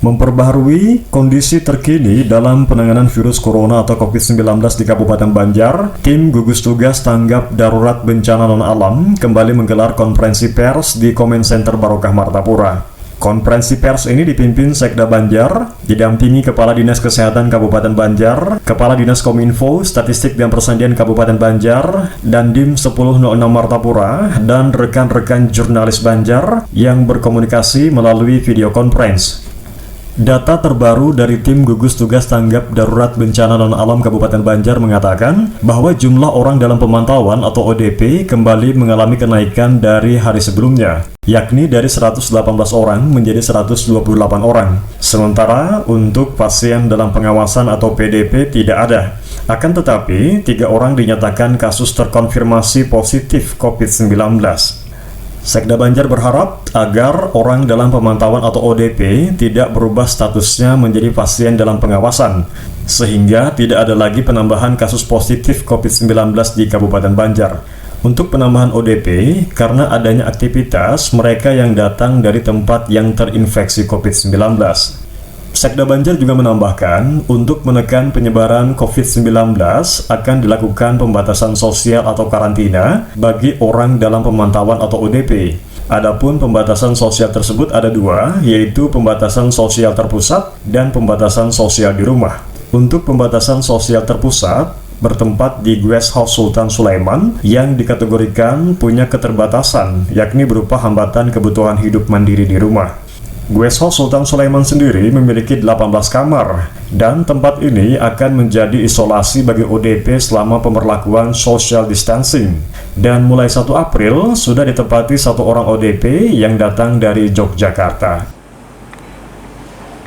Memperbaharui kondisi terkini dalam penanganan virus corona atau COVID-19 di Kabupaten Banjar, tim gugus tugas tanggap darurat bencana non-alam kembali menggelar konferensi pers di Comment Center Barokah Martapura. Konferensi pers ini dipimpin Sekda Banjar, didampingi Kepala Dinas Kesehatan Kabupaten Banjar, Kepala Dinas Kominfo, Statistik dan Persandian Kabupaten Banjar, dan Dim 1006 Martapura, dan rekan-rekan jurnalis Banjar yang berkomunikasi melalui video conference. Data terbaru dari tim gugus tugas tanggap darurat bencana non-alam Kabupaten Banjar mengatakan bahwa jumlah orang dalam pemantauan atau ODP kembali mengalami kenaikan dari hari sebelumnya, yakni dari 118 orang menjadi 128 orang. Sementara untuk pasien dalam pengawasan atau PDP tidak ada. Akan tetapi, 3 orang dinyatakan kasus terkonfirmasi positif COVID-19. Sekda Banjar berharap agar orang dalam pemantauan atau ODP tidak berubah statusnya menjadi pasien dalam pengawasan, sehingga tidak ada lagi penambahan kasus positif COVID-19 di Kabupaten Banjar. Untuk penambahan ODP, karena adanya aktivitas mereka yang datang dari tempat yang terinfeksi COVID-19. Sekda Banjar juga menambahkan, untuk menekan penyebaran COVID-19 akan dilakukan pembatasan sosial atau karantina bagi orang dalam pemantauan atau ODP. Adapun pembatasan sosial tersebut ada 2, yaitu pembatasan sosial terpusat dan pembatasan sosial di rumah. Untuk pembatasan sosial terpusat, bertempat di Guest House Sultan Sulaiman yang dikategorikan punya keterbatasan, yakni berupa hambatan kebutuhan hidup mandiri di rumah. Guest House Sultan Sulaiman sendiri memiliki 18 kamar, dan tempat ini akan menjadi isolasi bagi ODP selama pemberlakuan social distancing. Dan mulai 1 April sudah ditempati 1 orang ODP yang datang dari Yogyakarta.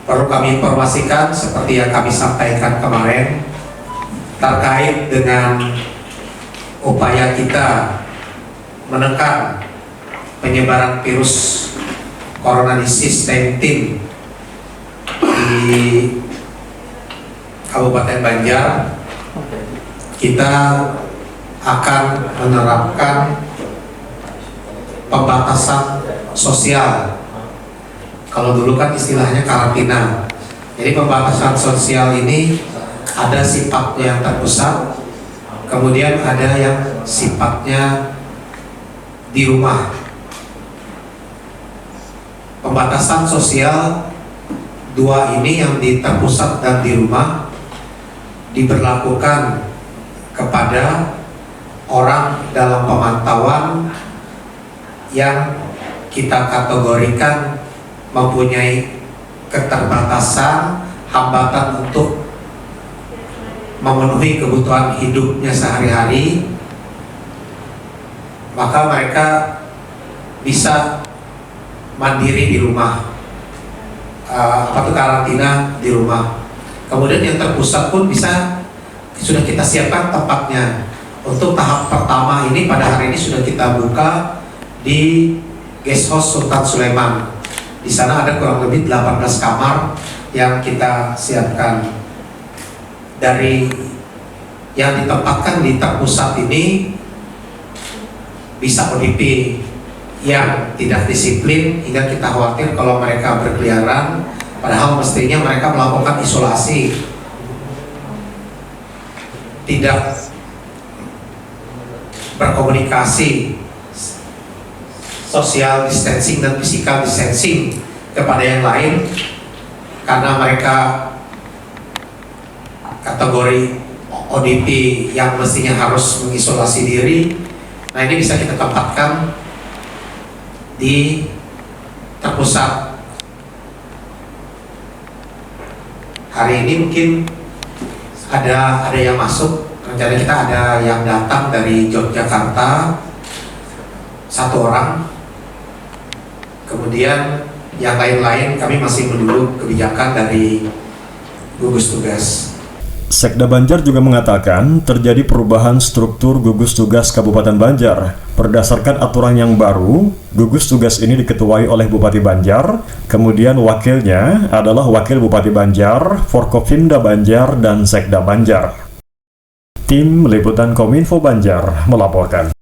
Perlu kami informasikan seperti yang kami sampaikan kemarin terkait dengan upaya kita menekan penyebaran virus Corona Disease 19 di Kabupaten Banjar. Kita akan menerapkan pembatasan sosial. Kalau dulu kan istilahnya karantina. Jadi pembatasan sosial ini ada sifatnya yang terpusat, kemudian ada yang sifatnya di rumah. Pembatasan sosial 2 ini yang di terpusat dan di rumah diberlakukan kepada orang dalam pemantauan yang kita kategorikan mempunyai keterbatasan, hambatan untuk memenuhi kebutuhan hidupnya sehari-hari, maka mereka bisa mandiri di rumah, karantina di rumah. Kemudian yang terpusat pun bisa, sudah kita siapkan tempatnya. Untuk tahap pertama ini pada hari ini sudah kita buka di Guest House Sultan Sulaiman. Di sana ada kurang lebih 18 kamar yang kita siapkan. Dari yang ditempatkan di terpusat ini bisa ODP yang tidak disiplin hingga kita khawatir kalau mereka berkeliaran, padahal mestinya mereka melakukan isolasi, tidak berkomunikasi, social distancing dan physical distancing kepada yang lain, karena mereka kategori ODP yang mestinya harus mengisolasi diri. Nah, ini bisa kita tempatkan di terpusat. Hari ini mungkin ada yang masuk, rencana kita ada yang datang dari Yogyakarta 1 orang, kemudian yang lain-lain kami masih menunggu kebijakan dari gugus tugas. Sekda Banjar juga mengatakan terjadi perubahan struktur gugus tugas Kabupaten Banjar. Berdasarkan aturan yang baru, gugus tugas ini diketuai oleh Bupati Banjar, kemudian wakilnya adalah Wakil Bupati Banjar, Forkopimda Banjar, dan Sekda Banjar. Tim Liputan Kominfo Banjar melaporkan.